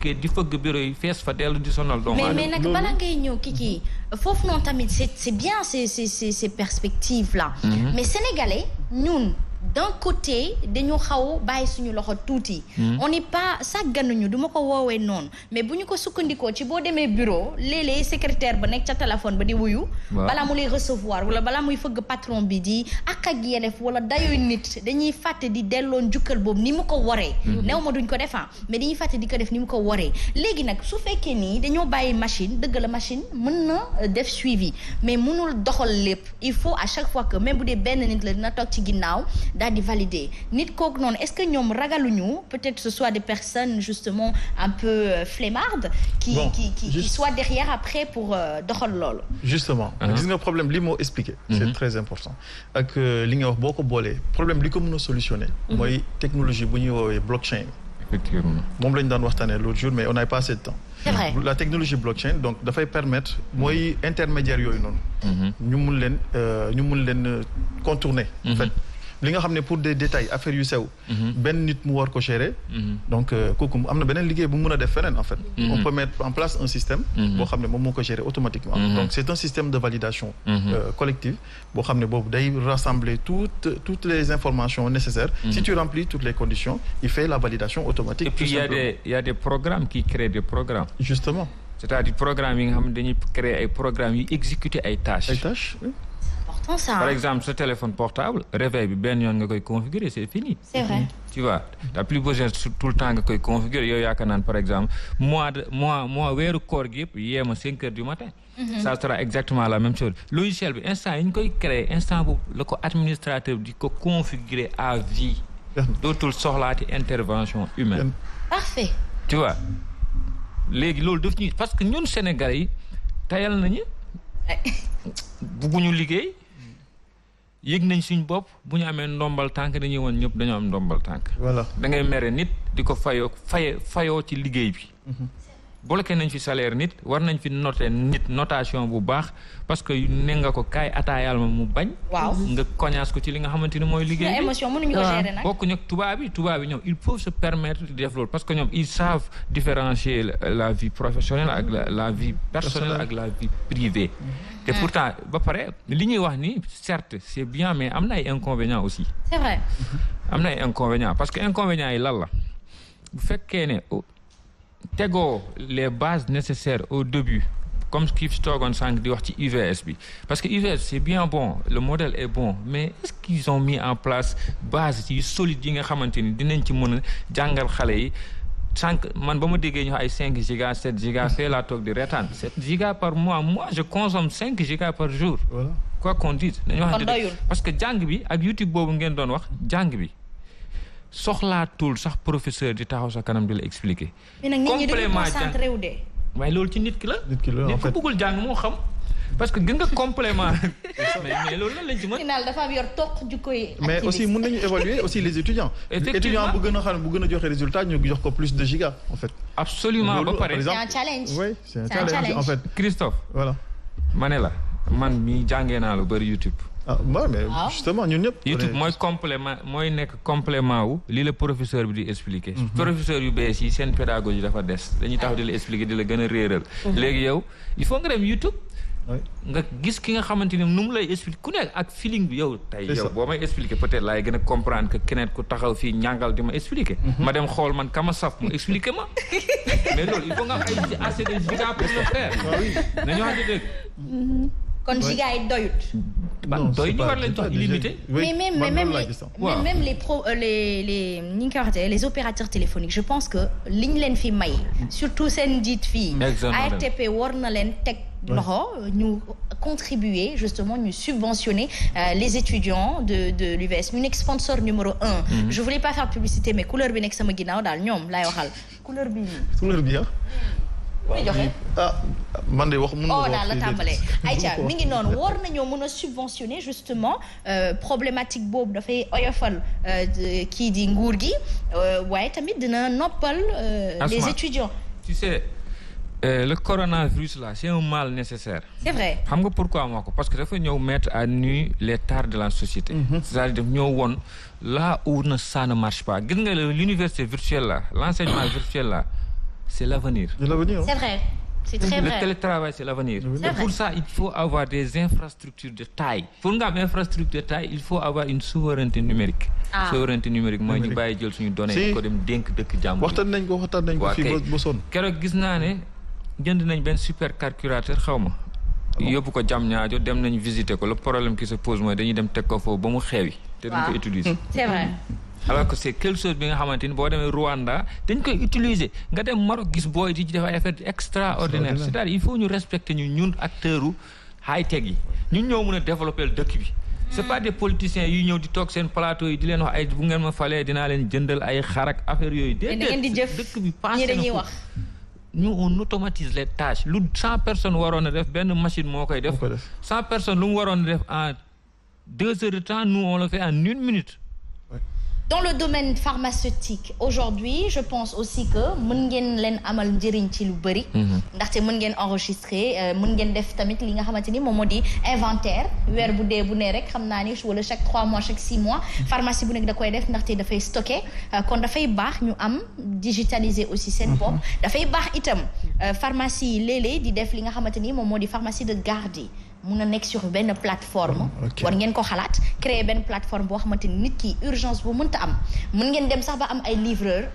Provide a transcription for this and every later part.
di fëgg bureau yi fees fa dellu di sonal doomu aadama. mais nag bala ngay ñëw kii foofu noonu tamit c'est bien ces perspectives là. Mais sénégalais ñun d'un côté dañu xaw bàyyi suñu loxo tuuti. On n'est pas sàgganuñu du ma ko woowee noonu mais bu ñu ko sukkandikoo ci boo demee bureau léeg-léeg secrétaire ba nekk ca téléphone ba di wuyu. balaa mu lay recevoir wala balaa muy fëgg patron bi di ak yelef wala dayoy nit dañuy fàtte di delloo njukkal boobu ni mu ko waree. néew ma duñ ko defaa mais dañuy fàtte di ko def ni mu ko waree léegi nag su fekkee nii dañoo bàyyi machine dëgg la machine mën na def suivi mais mënul doxal lépp il faut à chaque fois que même bu dee benn nit la dina toog ci ginnaaw. daal di valider nit kooku noonu est-ce que ñoom ragaluñu peut-être ce soit des personnes justement un peu flemmardes qui soient derrière après pour doxal loolu. Justement gis nga problème li moo expliqué. C'est très important ak li nga wax boo ko boolee problème li ko mën a solutionner. mooy technologie bu ñuy woowee blockchain. Effectivement moom lañu daan waxtaanee l'autre jour mais on n'a pas assez de temps. C'est vrai. La technologie blockchain donc dafay permettre mooy intermédiaire yooyu noonu. ñu mun leen contourner. En fait li nga xam ne pour des détails affaires yu sew. benn nit mu war ko gérer. donc kooku am na beneen liggéey bu mu mën a def feneen en fait. On peut mettre en place un système. boo xam ne moom moo ko gérer automatiquement. donc c'est un système de validation. collective boo xam ne boobu day rassembler toutes les informations nécessaires. Si tu remplis toutes les conditions il fait la validation automatique. Et puis il y a des programmes qui créent des programmes. Justement. C'est-à-dire programme yi nga xam ne dañuy créer ay programmes yu exécuter ay tâches. Ay tâches oui. Ça. Par exemple ce téléphone portable réveil bi benn yoon nga koy configurer c'est fini. C'est vrai. Tu vois t'as plus besoin tout le temps nga koy configurer yow yaakaar naan par exemple mois weeru koor gi yëpp yéema 5 heures du matin. Ça sera exactement la même chose logiciel bi instant yi ñu koy créer instant boobu la ko administrateur di ko configurer à vie. dootul soxlaati intervention humaine. Parfait. Tu vois léegi loolu daf ñuy parce que ñun Sénégalais yi tayal nañu. bugguñu liggéey. yëg nañ suñ bopp bu ñu amee ndombal tànk dañuy woon ñëpp dañoo am ndombal tànk. Voilà da ngay mere nit di ko fayoo ci liggéey bi. bloqué nañ fi salaire nit war nañ fi noter nit notation bu baax parce que ne nga ko kaay ataayal ma mu bañ. waaw nga koñaas ko ci li nga xamante ni mooy liggéey bi. émotion mënuñu ko gérer nag. bokk ñoom tubaab yi ñoom ils peuvent se permettre de def loolu parce que ñoom ils savent différencier la vie professionnelle ak la vie personnelle ak la vie privée. te pourtant ba pare li ñuy wax ni certes c'est bien mais am na ay inconvénients aussi. C'est vrai. am na ay inconvénients parce que inconvénients yi lan la bu fekkee ne tegoo les bases nécessaires au début comme ce qui fi toogoon sànq di wax ci UVS bi parce que UVS c'est bien bon le modèle est bon mais est-ce qu'ils ont mis en place base yi solide yi nga xamante ni dinañ ci mën a jàngal xale yi sànq man ba ma déggee ñu ay 5 giga 7 giga fee laa toog di reetaan 7 giga par mois moi je consomme 5 giga par jour. Voilà. Quoi qu'on dise dañu wax parce que jàng bi ak YouTube boobu ngeen doon wax jàng bi soxlaatul sax professeur di taxaw sa kanam di la expliquer. complément concentré wu de. waaye loolu ci nit ki la. nit ku bëggul jàng moo xam. parce que gën nga complément. mais loolu lan lañ ci mën. final dafa am yor toq ju koy. mais aussi mën nañu évaluer aussi les étudiants. effectivement étudiant bu gën a xam bu gën a joxe résultat ñu jox ko plus de giga en fait. absolument ba pare c'est un challenge. oui c'est un challenge en fait. Christophe. voilà. ma ne la man mii jàngee naa lu bari YouTube. ah bon mais justement ñun ñëpp. YouTube mooy complément mooy nekk complément wu li la professeur bi di expliquer. professeur yu bees yi seen pédagogie dafa des dañuy taxaw di la expliquer di la gën a réeral. léegi yow il faut nga dem YouTube. nga gis ki nga xamante ni nu mu lay expliquer ku nekk ak feeling bi yow. tey yow boo may expliquer peut-être laay gën a comprendre que keneen ku taxaw fii ñàngal di ma expliquer. ma dem xool man kama saf mu expliquer ma. mais loolu il faut nga am ay assez de giga pour le faire. nañu wax dëgg. kon giga yi doyut. doy ñu war leen jox illimité. mais même les opérateurs téléphoniques je pense que liñ leen fi may. surtout seen njiit fii. ARTP war na leen teg loxo ñu contribuer justement ñu subventionner les étudiants de l'UVS ñu nekk sponsor numéro 1. je voulais pas faire publicité mais couleur bi nekk sama ginnaaw daal ñoom laay waxal couleur bi. man de wax mun na daal la tàmbalee ayca mi ngi noonu war nañoo mën a subventionner justement problématique boobu dafay oyofal kii di nguur gi waaye tamit dina noppal les étudiants. Tu sais le coronavirus là c'est un mal nécessaire. C'est vrai. xam nga pourquoi moo ko parce que dafa ñëw mettre à nu les tares de la société. c'est-à-dire daf ñëw woon là où ça ne marche pas gis nga l'université virtuelle là l'enseignement virtuel là. c'est l'avenir. C'est l'avenir. C'est vrai. C'est très vrai. Le télétravail, c'est l'avenir. C'est Pour ça, il faut avoir des infrastructures de taille. Pour nga am infrastructure de taille, il faut avoir une souveraineté numérique. Souveraineté numérique mooy ñu bàyyi jël suñu données ko dem dénk dëkk jàmbur. waxtaan nañ ko fii ba sonn. keroog gis naa ne jënd nañ benn super calculateur xaw ma. yóbbu ko jam ñaajo dem nañ visiter ko le problème qui se pose mooy dañuy dem teg ko foofu ba mu xeewi. te duñ ko utiliser. C'est vrai. alors que c'est quelque chose bi nga xamante ni boo demee Rwanda dañ koy utiliser nga dem Maroc gis booy di def ay affaire extraordinaire c'est-à-dire il faut ñu respecter ñun acteurs u high tech yi ñun ñoo mën a développer dëkk bi. c'est pas des politiciens yu ñëw di toog seen plateau yi di leen wax ay bu ngeen ma falee dinaa leen jëndal ay xarak affaire yooyu. ngeen di jëf dëkk bi passé ñi na dañuy ko. wax. ñu on automatise les tâches lu 100 personnes waroon a def benn machine moo koy def. 100 personnes lu mu waroon a def en 2 heures de temps nous on le fait en 1 minute. Dans le domaine pharmaceutique aujourd'hui je pense aussi que mën ngeen leen amal njëriñ ci lu bëri. ndaxte mën ngeen enregistrer mën ngeen def tamit li nga xamante ni moom moo di inventaire weer bu dee bu ne rek xam naa ni wala chaque 3 mois chaque 6 mois pharmacie bu nekk da koy def ndaxte dafay stocker kon dafay baax ñu am digitaliser aussi seen bopp. dafay baax itam pharmacie yi léeg-léeg di def li nga xamante ni moom moo di pharmacie de garde yi. mun na nekk sur benn plateforme. war ngeen ko xalaat créer benn plateforme boo xamante ni nit ki urgence bu mënta am mën ngeen dem sax ba am ay livreur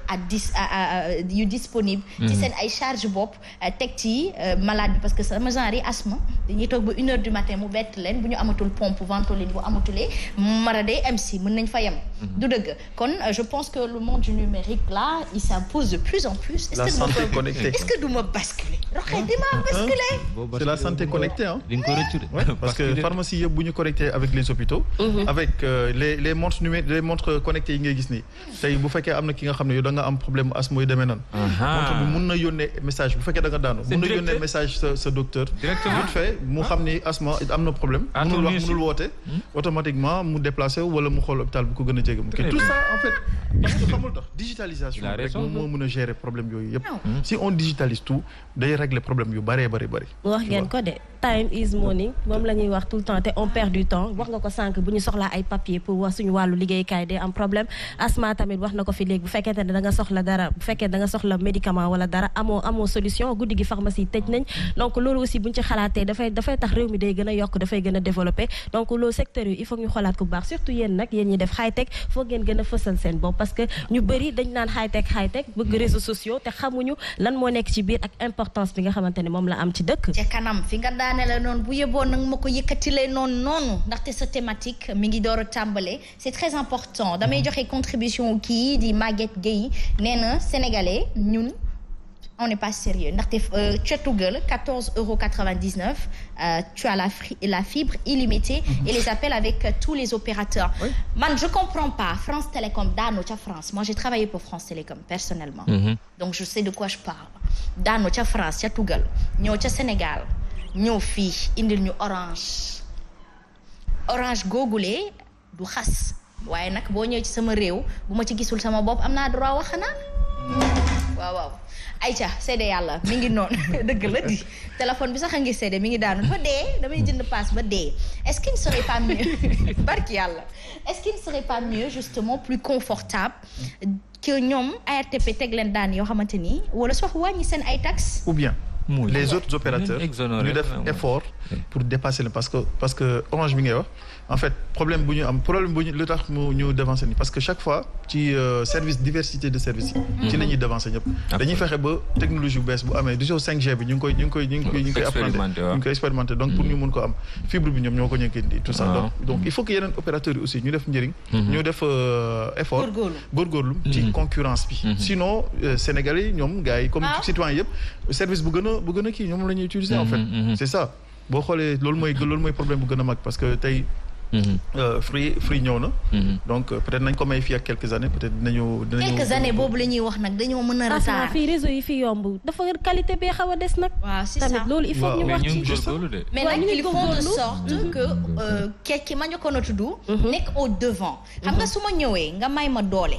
yu disponible. ci seen ay charge bopp teg ci malade bi parce que sama genre yi asthme dañuy toog ba 1 heure du matin mu bett leen bu ñu amatul pompe ventoline bu amatulee maradé MC mën nañ fa yem. du dëgg kon je pense que le monde du numérique là il s'impose de plus en plus. la santé connectée est-ce que du ma basculer. roxee dima basculer. c'est la santé connectée hein. Ouais, parce que pharmacie yëpp bu ñu connecté avec les hôpitaux. avec les montres numériques les montres connectées yi ngay gis nii. tey bu fekkee am na ki nga xam ne yow da nga am problème asthme yu demee nan. montre bi mun na yónnee message bu fekkee da nga daanu. mun na yónnee message sa docteur. directement vite fait mu xam ni asthme am na problème. munul woote. automatiquement mu déplacé wala mu xool hôpital bu ko gën a jege. tout ça en fait parce que xamul tax digitalisation rek moom moo mën a gérer problème yooyu yëpp. si on digitalise tout day régler problème yu bëree bëri. wax ngeen ko de time is money moom la ñuy wax tout le temps te on perd du temps wax nga ko sànq bu ñu soxlaa ay papier pour wax suñu wàllu liggéeykaay day am problème asma tamit wax na ko fi léegi bu fekkente ne da nga soxla dara bu fekkee da nga soxla médicament wala dara amoo solution guddi gi pharmacie tëj nañ donc loolu aussi buñ ci xalaatee dafay tax réew mi day gën a yokk dafay gën a développé donc loolu secteur yi il faut ñu xoolaat ko bu baax surtout yéen nag yéen ñi def high tech foog ngeen gën a fësal seen bopp parce que ñu bëri dañ naan high tech bëgg réseaux sociaux te xamuñu lan moo nekk ci biir ak importance bi nga xamante ne moom la am ci dëkk ca kanam fi nga daane la noonu bu yeboo nag ma ko yëkkatilee noonu ndaxte sa thématique mi ngi door a tàmbale c'est très important damay joxe contribution kii di Maguette Gueye nee na sénégalais ñun on n'est pas sérieux ndaxte ca Tugal 14,99 €, tu as la fibre illimitée et les appels avec tous les opérateurs. Man je comprends pas France Télécom daano ca France moi j'ai travaillé pour France Télécom personnellement. Donc je sais de quoi je parle daano ca France ca Tugal ñëw ca Sénégal ñëw fii indil ñu orange googulee du xas waaye nag boo ñëw ci sama réew bu ma ci gisul sama bopp am naa droit wax xanaa waaw ayca seede yàlla mi ngi noonu dëgg la di téléphone bi sax a ngi seede mi ngi daanu ba dee damay jënd passe ba dee est-ce qu'il ne serait pas mieux barki yàlla est-ce qu'il ne serait pas mieux justement plus confortable que ñoom ARTP teg leen daan yoo xamante ni wala sax wàññi seen ay taxes ou bien les autres opérateurs ñu def effort pour dépasser le parce que Orange bi ngay wax en fait problème bu ñu lu tax ñu devancer ni parce que chaque fois ci service diversité de services yi ci la ñuy devancer ñëpp dañuy fexe ba technologie bu bees bu amee du 5G bi ñu ngi koy expérimenter donc pour ñu mun ko am fibre bi ñoom ñoo ko ñëkk indi tout ça donc il faut que yeneen opérateurs yi aussi ñu def njëriñ ñu def effort góorgóorlu ci concurrence bi sinon Sénégalais yi ñoom gars yi comme citoyens yëpp service bu gën a kii ñoom la ñuy utiliser en fait c'est ça boo xoolee loolu mooy problème bu gën a mag parce que tey free ñëw na donc peut-être nañ ko may fii ak quelques années peut-être dinañu quelques années boobu la ñuy wax nag dañoo mën a retard fii réseau yi fi yomb dafa qualité bee xaw a des nag waaw c'est ça tamit loolu il faut ñu wax ci mais nag ils font de sorte que ki ma njëkkoon a tudd nekk au devant xam nga su ma ñëwee nga may ma doole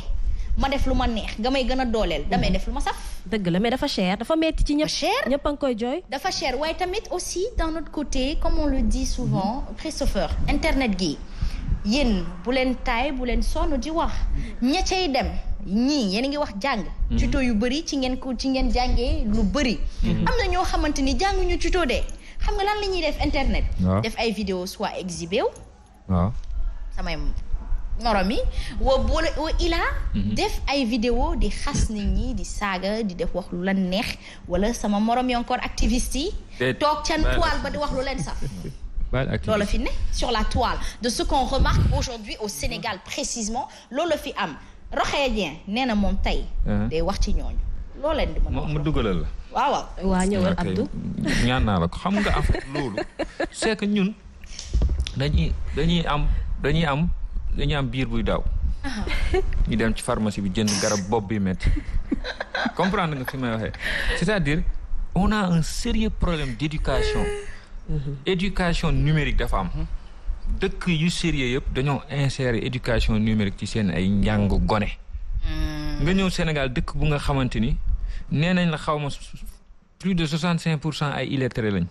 ma def lu ma neex nga may gën a dooleel damay def lu ma saf dëgg la mais dafa cher dafa metti ci ñëpp ñëpp a ngi koy jooy dafa cher waaye tamit aussi d'un autre côté comme on le dit souvent Christopher internet gi yéen bu leen taay bu leen sonn di wax ña cay dem ñii yéen a ngi wax jàng tuto yu bëri ci ngeen jàngee lu bëri am na ñoo xamante ni jànguñu tuto de xam nga lan la ñuy def internet def ay vidéo soit exhibé wu waaw samay morom yi wa ilaa def ay vidéo di xas nit ñi di saaga di def wax lu la neex wala sama morom yi encore activiste yi toog ca toile ba di wax lu leen saf loolu fi ne sur la toile de ce qu'on remarque aujourd'hui au Sénégal précisément loolu fi am Rokhaya Dieng nee na moom tey day wax ci ñooñu loolu leen di mën a wax mu dugalal la waaw ñëwal Abdou ñaan naa la ko xam nga en fait loolu c'est que ñun dañuy am biir buy daaw ñu dem ci pharmacie bi jënd garab bopp bi métti comprendre nga fi may waxee c'est-à-dire on a un sérieux problème d'éducation éducation numérique dafa am dëkk yu sérieux yëpp dañoo insérer éducation numérique ci seen ay njàng gone nga ñëw Sénégal dëkk bu nga xamante ni nee nañ la xaw ma plus de 65% ay illettrés lañ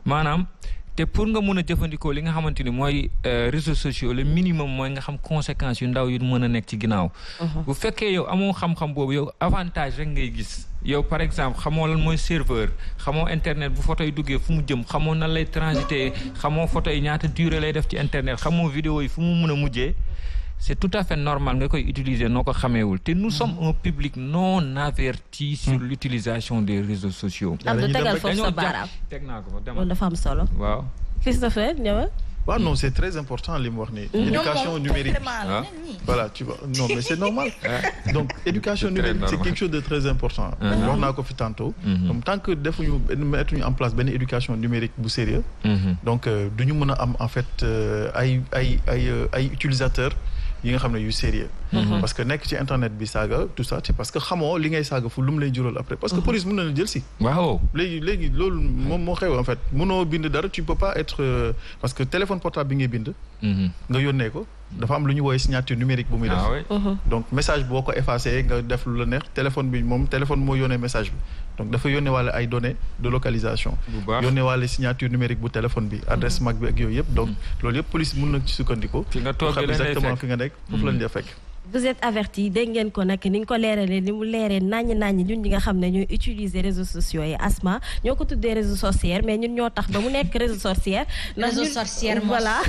maanaam te pour nga mën a jëfandikoo li nga xamante ni mooy réseaux sociaux le minimum mooy nga xam conséquences yu ndaw yu mën a nekk ci ginnaaw bu fekkee yow amoo xam-xam boobu yow avantage rek ngay gis yow par exemple xamoo lan mooy serveur xamoo internet bu photo yi duggee fu mu jëm xamoo nan lay transiter xamoo photo yi ñaata durée lay def ci internet xamoo vidéo yi fu mu mën a mujjee c'est tout à fait normal nga koy utiliser noo ko xameewul te nous sommes un public non averti sur l'utilisation des réseaux sociaux. Abdou tegal foofu sa baaraam teg naa ko fa demal loolu dafa am solo. waaw Christopher ñëwal. waaw non c'est très important li mu wax ni éducation numérique voilà tu vois non mais c'est normal donc éducation numérique c'est quelque chose de très important wax naa ko fi tantôt donc tant que mettuñu en place benn éducation numérique bu sérieux donc duñu mën a am en fait ay utilisateurs yi nga xam ne yu sérieux parce que nekk ci internet bi saaga tout ça c'est parce que xamoo li ngay saaga fu lu mu lay jural après parce que police mën na la jël si waaw léegi loolu moom moo xew en fait mënoo bind dara tu peux pas être parce que téléphone portable bi ngay bind nga yónnee ko dafa am lu ñu woowee signature numérique bu muy def donc message boo ko effacé nga def lu la neex téléphone bi moom téléphone moo yónnee message bi donc dafa yónnee wàlle ay données de localisation yónnee wàlle signature numérique bu téléphone bi adresse MAC bi ak yooyu yëpp donc loolu yëpp police mën na ci sukkandiku xam exactement fi nga nekk foofu lañ la fekk vous êtes averti dégg ngeen ko nag ni nga ko leeralee ni mu leeree naññ ñun ñi nga xam ne ñooy utiliser réseaux sociaux yi Asma ñoo ko tuddee réseaux sorcières mais ñun ñoo tax ba mu nekk réseaux sorcières voilà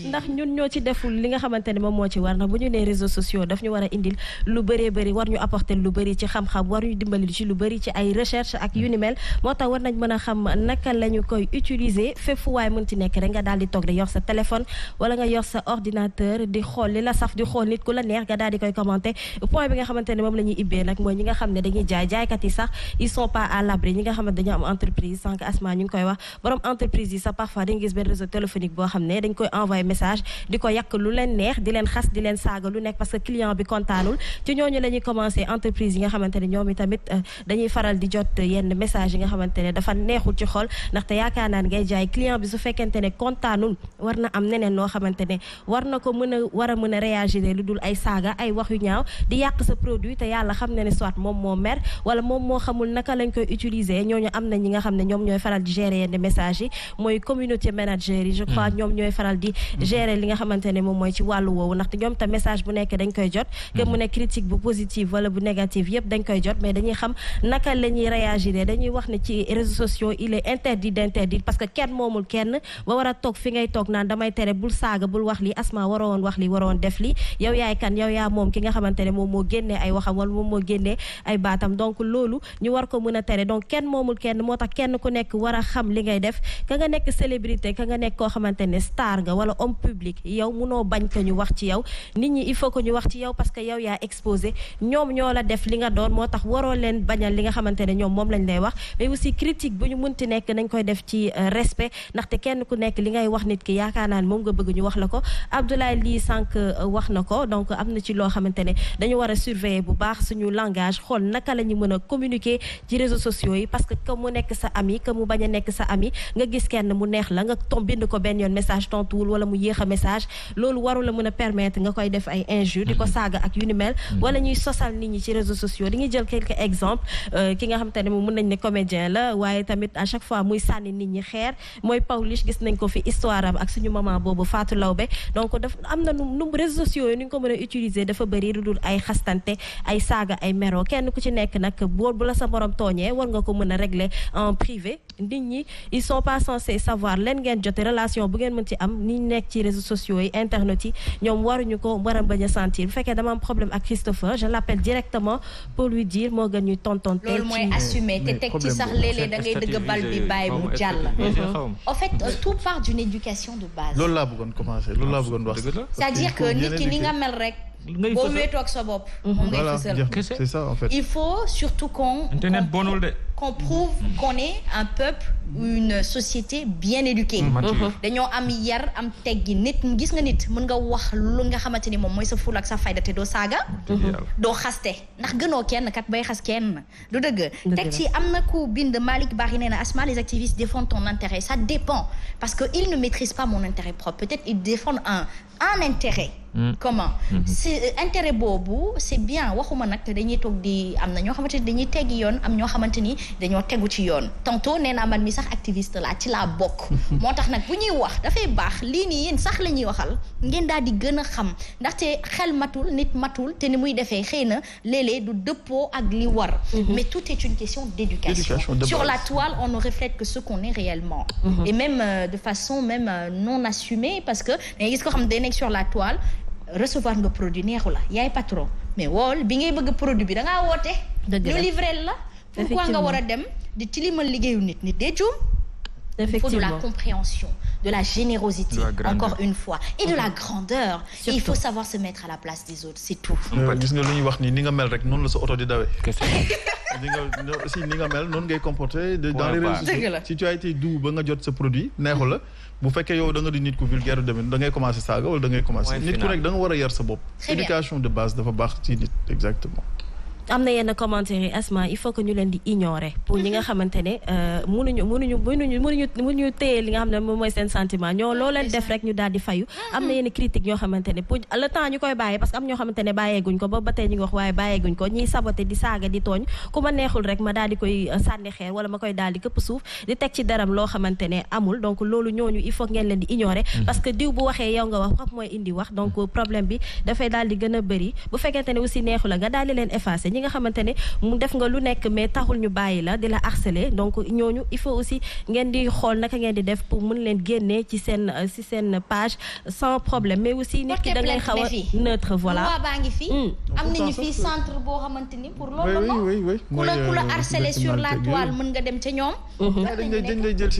ndax ñun ñoo ci deful li nga xamante ne moom moo ci war ndax bu ñu nee réseaux sociaux daf ñu war a indil lu bëree bëri war ñu apporter lu bëri ci xam-xam war ñu dimbali ci lu bëri ci ay recherche ak yu ni mel moo tax war nañ mën a xam naka la ñu koy utiliser fépp fu waay mën ci nekk rek nga daal di toog di yor sa téléphone wala nga yor sa ordinateur di xool li la saf di xool nit ku la neex nga daal di koy commenter point bi nga xamante ne moom la ñuy ibbee nag mooy ñi nga xam ne dañuy jaaykat yi sax ils sont pas à l'abri ñi nga xam ne dañu am entreprise sànq Asma ñu ngi koy wax borom entreprise yi sax parfois dañu gis benn réseau téléphonique boo xam ne dañ koy envoyer message di ko yàq lu leen neex di leen xas di leen saaga lu nekk parce que client bi kontaanul ci ñooñu la ñuy commencer entreprise yi nga xamante ne ñoom itamit dañuy faral di jot yenn message yi nga xamante ne dafa neexul ci xol ndaxte yaakaar naa ngay jaay client bi su fekkente ne kontaanul war na am neneen noo xamante ne war na ko war a mën a réagir lu dul ay saaga ay wax yu ñaaw di yàq sa produit te yàlla xam na ne soit moom moo mer wala moom moo xamul naka lañ koy utiliser ñooñu am na ñi nga xam ne ñoom ñooy faral di gérer yenn messages yi mooy communauté manager yi je crois ñoom ñooy faral di gérer li nga xamante ne moom mooy ci wàllu woowu ndaxte ñoom tam message bu nekk dañ koy jot que mu ne critique bu positive wala bu négative yëpp dañ koy jot mais dañuy xam naka la ñuy réagir dañuy wax ne ci réseaux sociaux il est interdit d'interdire parce que kenn moomul kenn ba war a toog fi ngay toog naan damay tere bul saaga bul wax li Asma waroon wax li waroon def li yow yaay kan yow yaa moom ki nga xamante ne moom moo génnee ay waxam wala moom moo génnee ay baatam donc loolu ñu war ko mën a tere donc kenn moomul kenn moo tax kenn ku nekk war a xam li ngay def ka nga nekk célébrité ka nga nekk koo xamante ne star nga wala homme public yow munoo bañ ko ñu wax ci yow nit ñi il faut que ñu wax ci yow parce que yow yaa exposé ñoom ñoo la def li nga doon moo tax waroo leen bañal li nga xamante ne ñoom moom lañ lay wax mais aussi critique bu ñu munti nekk nañ koy def ci respect ndaxte kenn ku nekk li ngay wax nit ki yaakaar naa ne moom nga bëgg ñu wax la ko Abdoulaye lii sànq wax na ko donc donc am na ci loo xamante ne dañu war a surveiller bu baax suñu langage xool naka la ñu mën a communiquer ci réseaux sociaux yi parce que mu nekk sa ami que mu bañ a nekk sa ami nga gis kenn mu neex la nga bind ko benn yoon message tontuwul wala mu yéex a message loolu waru la mën a permettre nga koy def ay injures di ko saaga ak yu ni mel wala ñuy sosal nit ñi ci réseaux sociaux di nga jël quelques exemples ki nga xamante ne moom mën nañ ne comédien la waaye tamit à chaque fois muy sànni nit ñi xeer mooy Pawlish gis nañ ko fi histoire am ak suñu maman boobu Fatou Lawbe donc daf am na nu réseaux sociaux yi ni ñu ko mën a utiliser dafa bëri lu dul ay xastante ay saaga ay mero kenn ku ci nekk nag bu la sa borom tooñee war nga ko mën a régler en privé nit ñi ils sont pas censés savoir leen ngeen jote relation bu ngeen mën ci am ni nekk ci réseaux sociaux yi internet yi ñoom waruñu ko war a bañ a sentir bu fekkee dama am problème ak Christopher je l'appelle directement pour lui dire moo gën ñuy tontonte loolu mooy assumer te teg ci sax léeg-léeg da ngay dëgg bal bi bàyyi mu jàll en fait tout part d'une éducation de base loolu laa bëggoon commencer loolu laa bëggoon wax c'est-à-dire que nit ki ni nga mel rek boo wéetoo ak sa bopp moom ngay fësal c'est ça en fait il faut surtout qu'on prouve qu'on est un peuple ou une société bien éduquée dañoo am yar am teggi nit gis nga nit mën nga wax lu nga xamante ni moom mooy sa ful ak sa fayda te doo saaga doo xaste ndax gënoo kenn kat bay xas kenn du dëgg teg ci am na ku bind Malick Bari nee na Asma les activistes défendent ton intérêt ça dépend parce que ils ne maîtrisent pas mon intérêt propre peut-être ils défendent un intérêt comment c'est intérêt boobu c'est bien waxuma nag dañuy toog di am na ñoo xamante ni dañuy teggi yoon am ñoo xamante ni dañoo tegu ci yoon tantôt nee naa man mi sax activiste laa ci laa bokk moo tax nag bu ñuy wax dafay baax lii nii yéen sax la ñuy waxal ngeen daal di gën a xam ndaxte xel matul nit matul te ni muy defee xëy na léeg-léeg du dëppoo ak li war mais tout est une question d'éducation sur la toile on ne reflète que ce qu'on est réellement et même de façon même non assumée parce que dangay gis ko xam day nekk sur la toile recevoir nga produit neexu la yaay patron mais wool bi ngay bëgg produit bi da ngaa woote ñu livré la pourquoi nga war a dem di tilimal liggéeyu nit dee juum il faut de la compréhension de la générosité encore une fois et de la grandeur et il faut savoir se mettre à la place des autres c'est tout gis nga lu ñuy wax ni nga mel rek noonu la sa oto di dawee aussi ni nga mel noonu ngay comporter dans les réseaux sociaux si tu as été doux ba nga jot sa produit neexu la bu fekkee yow da nga di nit ku vulgaire demee da ngay commencer saaga wala da ngay commencer nit ku nekk da nga war a yar sa bopp éducation de base dafa baax ci nit exactement am na yenn commentaires yi Asma il faut que ñu leen di ignorer pour ñi nga xamante ne mënuñu téye li nga xam ne moom mooy seen sentiment ñoo loo leen def rek ñu daal di fayu am na yenn critiques yoo xamante ne pour le temps ñu koy bàyyi parce que am ñoo xamante ne bàyyeeguñ ko ba tey ñu ngi wax waaye bàyyeeguñ ko ñiy saboté di saaga di tooñ ku ma neexul rek ma daal di koy sànni xeer wala ma koy daal di këpp suuf di teg ci daram loo xamante ne amul donc loolu ñooñu il faut ngeen leen di ignorer parce que diw bu waxee yow nga wax mooy indi wax donc problème bi dafay daal di gën a bëri bu fekkente ne aussi neexu la nga daal di leen effacer ñi nga xamante ne mu def nga lu nekk mais taxul ñu bàyyi la di la harceler donc ñooñu il faut aussi ngeen di xool naka ngeen di def pour mën leen génnee ci seen page sans problème mais aussi nit ki da ngay xaw a neutre voilà baa ngi fi am nañu fi centre boo xamante ni pour loolu ku la harceler sur la toile mën nga dem ca ñoom dañ lay jël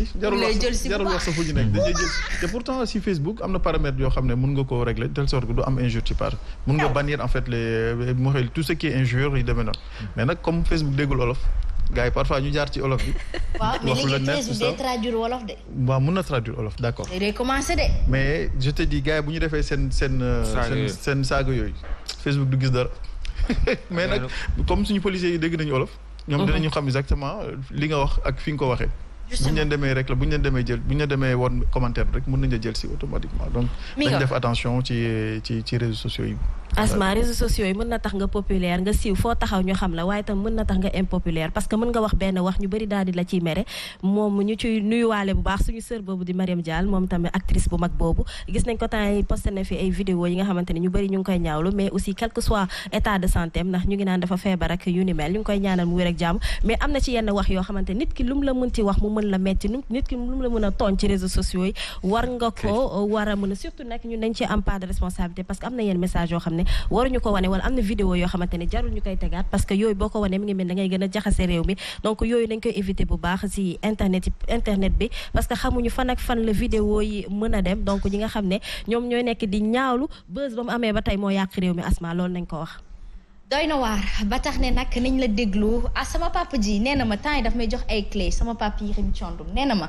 si jarul wax sa fu ñu nekk dañ lay jël si te pourtant si Facebook am na paramètres yoo xam ne mën nga koo régler telle sorte que du am injure ci page mën nga bannir en fait tout ce qui est injure yi demee na mais nag comme Facebook déggul olof gars yi parfois ñu jaar ci olof bi. waaw mais léegi Facebook day traduire wolof de. waaw mën na traduire olof d'accord. day commencer de. mais je te dis gars yi bu ñu defee seen saaga yooyu Facebook du gis dara mais nag comme suñu policiers yi dégg nañu olof. ñoom dinañu xam exactement li nga wax ak fi nga ko waxee. bu ñu leen demee rek la bu ñu leen demee jël bu ñu leen demee woon commentaire rek mën nañu jël si automatiquement donc. dañ def attention ci réseaux sociaux yi. Asma réseaux sociaux yi mën na tax nga populaire nga siiw foo taxaw ñu xam la waaye tam mën na tax nga impopulaire parce que mën nga wax benn wax ñu bëri daal di la ciy mere moom ñu ciy nuyuwaale bu baax suñu sœur boobu di Mariam Dial moom tamit actrice bu mag boobu gis nañ ko temps yi posté na fi ay vidéo yi nga xamante ne ñu bëri ñu ngi koy ñaawlu mais aussi quel que soit état de santé am ndax ñu ngi naan dafa feebar ak yu ni mel ñu ngi koy ñaanal mu wér ak jàmm mais am na ci yenn wax yoo xamante nit ki lu mu la mën ci wax mu mën la metti nit ki lu mu la mën a tooñ ci réseaux sociaux yi war nga ko war a mën a surtout nag ñun dañ ci am part de responsabilité parce que am na yenn message yoo xam ne waruñu ko wane wala am na vidéo yoo xamante ne jarul ñu koy tegaat parce que yooyu boo ko wane mi ngi mel da ngay gën a jaxase réew mi donc yooyu dañ koy éviter bu baax ci internet bi parce que xamuñu fan ak fan la vidéo yi mën a dem donc ñi nga xam ne ñoom ñooy nekk di ñaawlu buzz ba mu amee ba tey moo yàq réew mi Asma loolu nañ ko wax doy na waar ba tax ne nag nañ la déglu sama papa ji nee na ma temps yi daf may jox ay clé sama papa yi rim condum nee na ma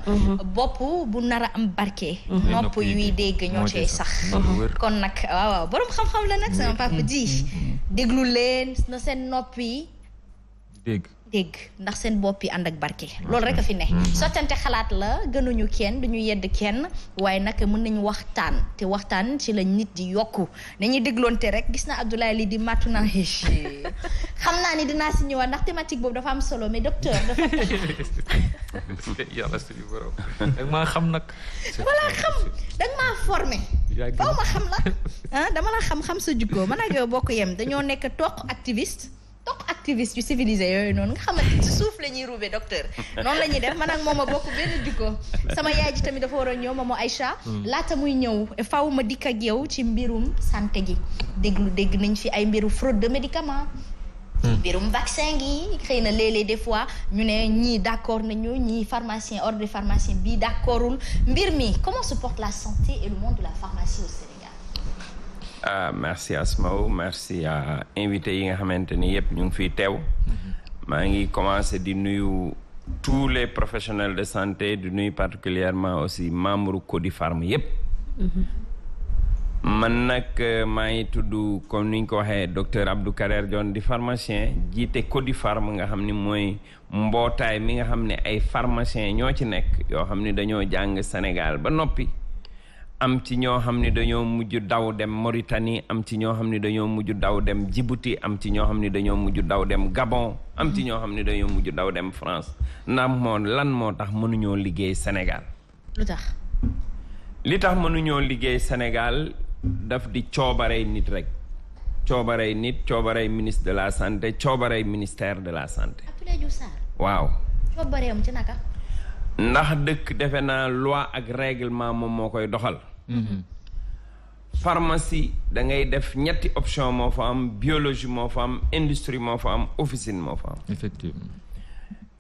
bopp bu nar a am barke nopp yuy dégg ñoo cay sax kon nag waaw borom xam-xam la nag sama papa ji déglu leen na seen nopp yi dégg ndax seen bopp yi ànd ak barke loolu rek a fi ne sottante xalaat la gënuñu kenn duñu yedd kenn waaye nag mën nañu waxtaan te waxtaan ci la nit di yokku nañuy dégloonte rek gis na Abdoulaye li di màttu naa xam naa ni dinaa si ñëwaat ndax thématique boobu dafa am solo mais docteur dafa yàlla suñu borom dag maa xam nag dama laa xam dag maa formé faw ma xam la dama la xam sa jukkoo man ak yow bokk yem dañoo nekk toq activiste yu civilisé yooyu noonu nga xamante ci suuf la ñuy ruube docteur noonu la ñuy def man ak moom a bokk benn jikko sama yaay ji tamit dafa war a ñëw Momo Aïcha laata muy ñëw faw ma dikk ak yow ci mbirum santé gi dégg nañ fi ay mbiru fraude de médicaments mbirum vaccin gi xëy na léeg-léeg des fois ñu ne ñii d'accord nañu ñii pharmacien ordre de pharmacien bii d'accordul mbir mi comment se porte la santé et le monde de la pharmacie au Sénégal. Merci Asmaou merci à invité yi nga xamante ni yëpp ñu ngi fiy teew maa ngi commencé di nuyu tous les professionnels de santé di nuyu particulièrement aussi membre Codifarm yëpp man nag maa ngi tudd comme ni ñu ko waxee docteur Abdou Kader Dione di pharmacien jiite Codifarm nga xam ni mooy mbootaay mi nga xam ne ay pharmacien ñoo ci nekk yoo xam ni dañoo jàng Sénégal ba noppi am ci ñoo xam ne dañoo mujj daw dem Mauritanie am ci ñoo xam ne dañoo mujj daw dem Djibouti am ci ñoo xam ne dañoo mujj daw dem Gabon am ci ñoo xam ne dañoo mujj daw dem France ndax lan moo tax mënuñoo liggéey Sénégal li tax mënuñoo liggéey Sénégal daf di coobarey nit rek coobarey nit coobarey ministre de la santé coobarey ministère de la santé waaw coobareem ci naka ndax dëkk defe naa loi ak règlement moom moo koy doxal pharmacie da ngay def ñetti option moo fa am biologie moo fa am industrie moo fa am officine moo fa am effectivement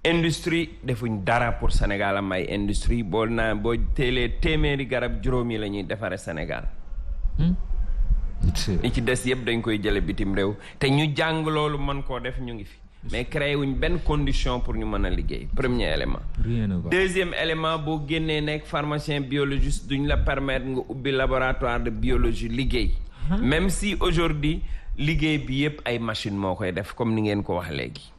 industrie defuñ dara pour Sénégal am ay industrie boo teelee téeméeri garab juróomi la ñuy defare Sénégal li ci des yëpp dañ koy jële bitim réew te ñu jàng loolu mën koo def ñu ngi fi mais créé wuñ benn condition pour ñu mën a liggéey premier élément deuxième élément boo génnee nekk pharmacien biologiste duñ la permettre nga ubbi laboratoire de biologie liggéey même si aujourd'hui liggéey bi yëpp ay machine moo koy def comme ni ngeen ko wax léegi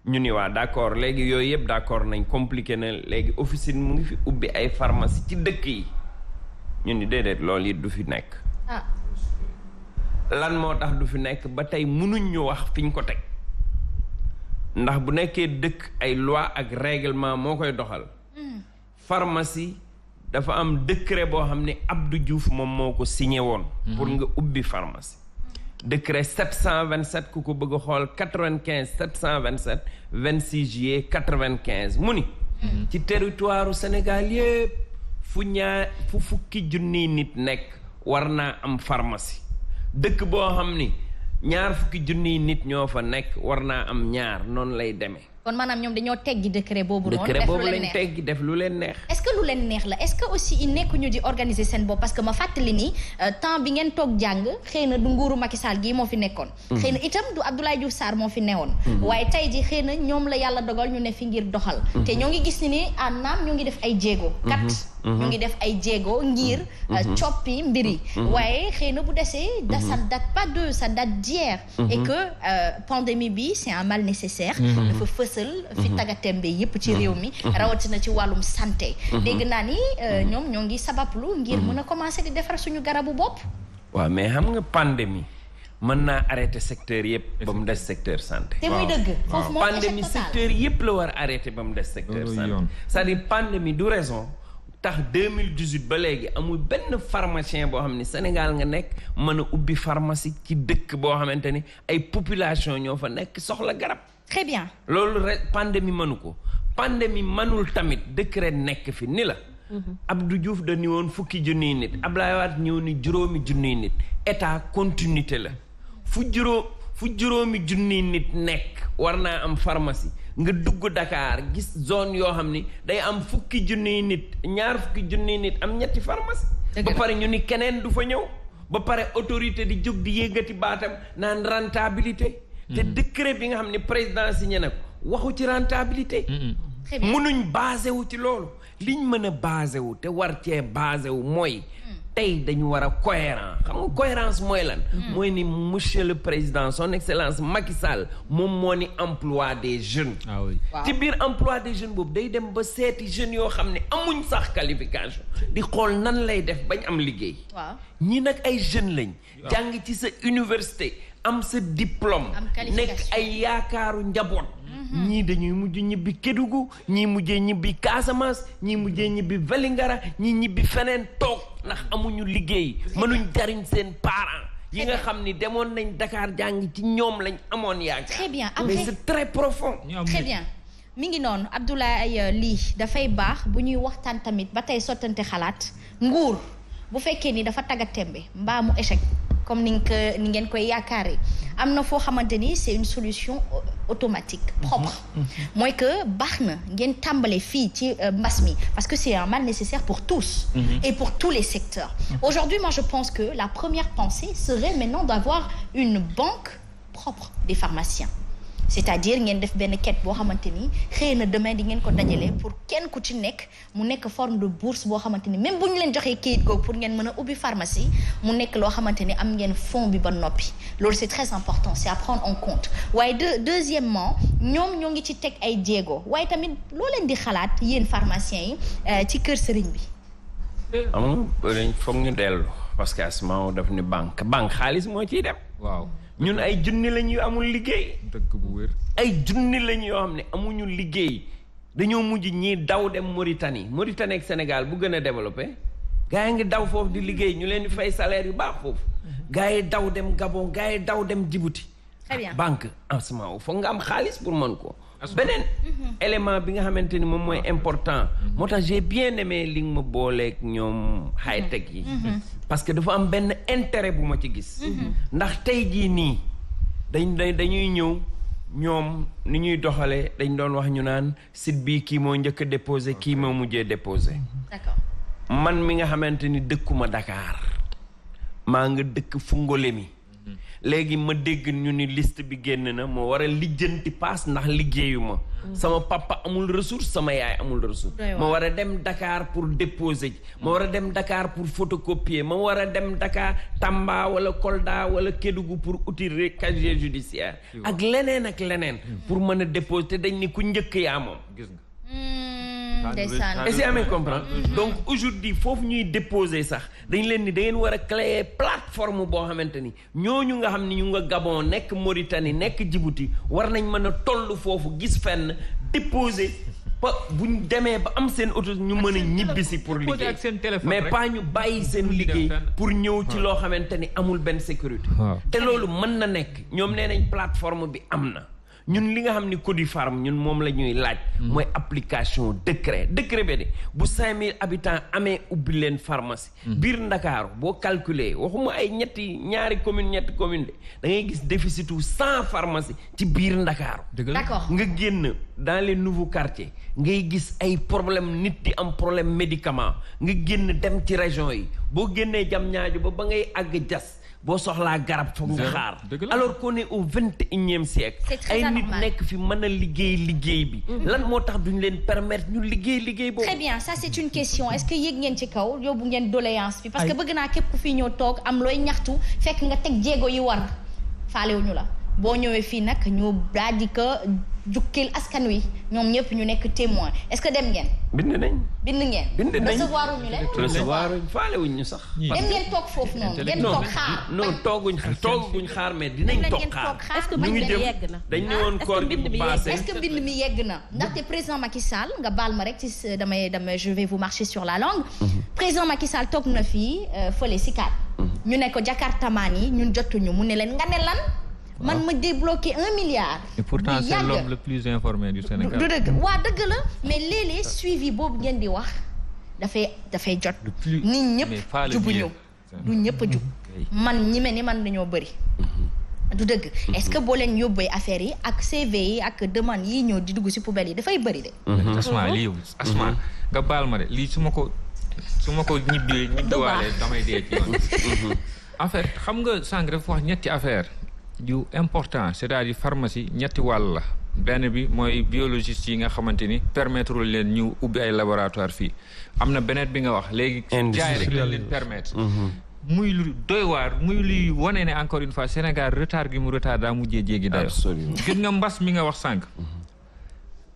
ñu ni waa d'accord léegi yooyu yëpp d'accord nañ compliqué na léegi officine mu ngi fi ubbi ay pharmacie ci dëkk yi ñu ni déedéet loolu it du fi nekk lan moo tax du fi nekk ba tey mënuñ ñu wax fiñ ko teg ndax bu nekkee dëkk ay loi ak règlement moo koy doxal pharmacie dafa am décret boo xam ne Abdou Diouf moom moo ko signé woon pour nga ubbi pharmacie décret 727 ku ko bëgg a xool 95 727 26 juillet 95 mu ni ci territoire Sénégal yépp fu fukki junniy nit nekk war naa am pharmacie dëkk boo xam ni ñaar fukki junniy nit ñoo fa nekk war naa am ñaar noonu lay demee. kon maanaam ñoom dañoo teggi décret boobu noonu. décret boobu lañ teggi def lu leen neex. est-ce que lu leen neex la est-ce que aussi il nekk ñu di organiser seen bopp parce que ma fàttali ni temps bi ngeen toog jàng xëy na du nguuru Macky Sall gii moo fi nekkoon. xëy na itam du Abdoulaye Diouf Sarr moo fi newoon. waaye tey ji xëy na ñoom la yàlla dogal ñu ne fi ngir doxal. te ñoo ngi gis ni naam ñoo ngi def ay jéego. ñu ngi def ay jéego ngir coppi mbir yi. waaye xëy na bu desee. ça date pas de ça date d'hier. et que pandémie bi c'est un mal nécessaire. dafa fësal fi tagatembe yépp ci réew mi. rawatina ci wàllum santé. dégg naa ni ñoom ñoo ngi sabablu ngir mën a commencer di defar suñu garabu bopp. waaw mais xam nga pandémie mën naa arrêter secteur yépp ba mu des secteur santé. te muy dëgg foofu moom pandémie secteur yépp la war arrêter ba mu des secteur santé. c'est-à-dire pandémie du raison. tax 2018 ba léegi amul benn pharmacien boo xam ne Sénégal nga nekk mën a ubbi pharmacie ci dëkk boo xamante ni ay population ñoo fa nekk soxla garab. très bien. loolu rek pandémie mënu ko pandémie mënul tamit décret nekk fi ni la. Abdou Diouf da ni woon fukki junniy nit Abdoulaye Wade ñëw ni juróomi junniy nit état continuité la fu juróomi junniy nit nekk war naa am pharmacie. nga dugg Dakar gis zone yoo xam ni day am fukki junniy nit ñaar fukki junniy nit am ñetti pharmacie ba pare ñu ni keneen du fa ñëw ba pare autorité di jóg di yëggati baatam naan rentabilité te décret bi nga xam ne président signé na ko waxu ci rentabilité. mënuñ basé wu ci loolu liñ mën a basé wu te war cee basé wu mooy. tey dañu war a cohérent xam nga cohérence mooy lan. mooy ni monsieur le président son excellence Macky Sall moom moo ni emploi des jeunes. ah oui ci biir emploi des jeunes boobu day dem ba seeti jeunes yoo xam ne amuñ sax qualification di xool nan lay def bañ am liggéey. waaw ñii nag ay jeunes lañ. jàng ci sa université am sa diplôme. nekk ay yaakaaru njaboot. ñii dañuy mujj ñibbi Kédougou ñii mujjee ñibbi Casamance ñii mujjee ñibbi Vélingara ñii ñibbi feneen toog ndax amuñu liggéey mënuñ jariñ seen parents yi nga xam ni demoon nañ Dakar jàng ci ñoom lañ amoon yaakaar. très bien mais c'est très profond. très bien mi ngi noonu Abdoulaye lii dafay baax bu ñuy waxtaan tamit ba tey sottante xalaat nguur bu fekkee ni dafa tagga tembe mbaa mu échec comme ni ngeen koy yaakaaree am na foo xamante ni c'est une solution automatique propre mooy que baax na ngeen tàmbale fii ci mbas mi parce que c'est un mal nécessaire pour tous et pour tous les secteurs aujourd'hui moi je pense que la première pensée serait maintenant d'avoir une banque propre des pharmaciens c'est-à-dire ngeen def benn quête boo xamante ni xëy na demain di ngeen ko dajale pour kenn ku ci nekk mu nekk forme de bourse boo xamante ni même bu ñu leen joxee kayit googu pour ngeen mën a ubbi pharmacie mu nekk loo xamante ni am ngeen fond bi ba noppi loolu c'est très important c'est à prendre en compte waaye deuxièmement ñoom ñoo ngi ci teg ay jéego waaye tamit loo leen di xalaat yéen pharmaciens yi ci kër sëriñ bi. am dañ foog ñu dellu parce que asma daf ni banque xaalis moo ciy dem. waaw. ñun ay junni lañ yu amul liggéey. dëkk bu wér. ay junni lañ yoo xam ne amuñu liggéey dañoo mujj ñii daw dem Mauritanie ak Sénégal bu gën a développé gars yi ngi daw foofu di liggéey ñu leen di fay salaire yu baax foofu. gars yi daw dem Gabon gars yi daw dem Djibouti. très bien banque en ce moment foog nga am xaalis pour mën ko. beneen élément bi nga xamante ni moom mooy important. moo tax j'ai bien aimé li nga ma booleeg ñoom high tech yi. parce que dafa am benn intérêt bu ma ci gis. ndax tey jii nii dañuy ñëw ñoom ni ñuy doxalee dañ doon wax ñu naan site bi kii moo njëkk a déposé kii moo mujjee déposé. d'accord man mi nga xamante ni dëkkuma Dakar maa nga dëkk Fungolemi. léegi ma dégg ñu ni liste bi génn na moo war a lijjanti paas ndax liggéeyu ma sama papa amul ressource sama yaay amul ressource ma war a dem Dakar pour déposer ma war a dem Dakar pour photocopier ma war a dem Dakar Tamba wala Kolda wala Kédougou pour outil casier judiciaire ak leneen pour mën a déposer te dañ ni ku njëkk yaa moom gis nga est-ce que amee comprendre donc aujourd'hui foofu ñuy déposer sax dañ leen ni da ngeen war a créer plateforme boo xamante ni ñooñu nga xam ni ñu nga Gabon nekk Mauritanie nekk Djibouti war nañ mën a toll foofu gis fenn déposer ba buñ demee ba am seen auto ñu mën a ñibbisi pour liggéey mais pas ñu bàyyi seen liggéey pour ñëw ci loo xamante ni amul benn sécurité te loolu mën na nekk ñoom nee nañ plateforme bi am na ñun li nga xam ni Codifarm ñun moom la ñuy laaj mooy application décret bi de bu 5000 habitants amee ubbi leen pharmacie biir Ndakaaru boo calculer waxuma ay ñaari commune ñetti commune de da ngay gis déficitu 100 pharmacie ci biir Ndakaaru d'accord nga génn dans les nouveaux quartiers ngay gis ay problème nit di am problème médicament nga génn dem ci région yi boo génnee Diamniadio ba ngay àgg Diass boo soxlaa garab foog nga xaar alors qu'on est au 21e siècle ay nit nekk fi mën a liggéey bi lan moo tax duñ leen permettre ñu liggéey boobu très bien ça c'est une question est-ce que yéeg ngeen ci kaw yóbbu ngeen doléance bi parce que bëgg naa képp ku fii ñëw toog am looy ñaxtu fekk nga teg jéego yi war faalewuñu la boo ñëwee fii nag ñu daal di ko jukkil askan wi ñoom ñëpp ñu nekk témoin est-ce que dem ngeen bind nañ recevoir wuñu leen faalewuñ ñu sax dem ngeen toog foofu noonu ngeen toog xaar non tooguñ xaar mais dinañ toog xaar est-ce que ñu ngi jëm yegg na dañ ne woon koor gi bu passé est-ce que mbind mi yegg na ndaxte président Macky Sall nga baal ma rek ci damay je vais vous marcher sur la langue président Macky Sall toog na fii fële si kaat ñu ne ko Jakartamaan yi ñun jotuñu mu ne leen nga ne lan man ma débloqué 1 milliard. et pourtant c'est l'homme le plus informé du Sénégal. du dëgg waa dëgg la mais léeg-léeg suivi boobu ngeen di wax dafay jot. nit ñëpp jubuñu du ñëpp a jub man ñi mel ni man dañoo bëri. du dëgg est-ce que boo leen yóbbee affaire yi ak CV yi ak demande yi ñëw di dugg ci poubelle yi dafay bëri de. asma nga baal ma de lii su ma ko ñibbiwaale damay dee ci yoon. en fait xam nga sànq dafa wax ñetti affaire yu important c'est-à-dire pharmacie ñetti wàll la benn bi mooy biologiste yi nga xamante ni permettre leen ñu ubbi ay laboratoire fii am na beneen bi nga wax léegi jaay rek leen permettre muy lu doy waar muy luy wane ne encore une fois Sénégal retard gi mu retard daa mujjee jéegi dayo gis nga mbas mi nga wax sànq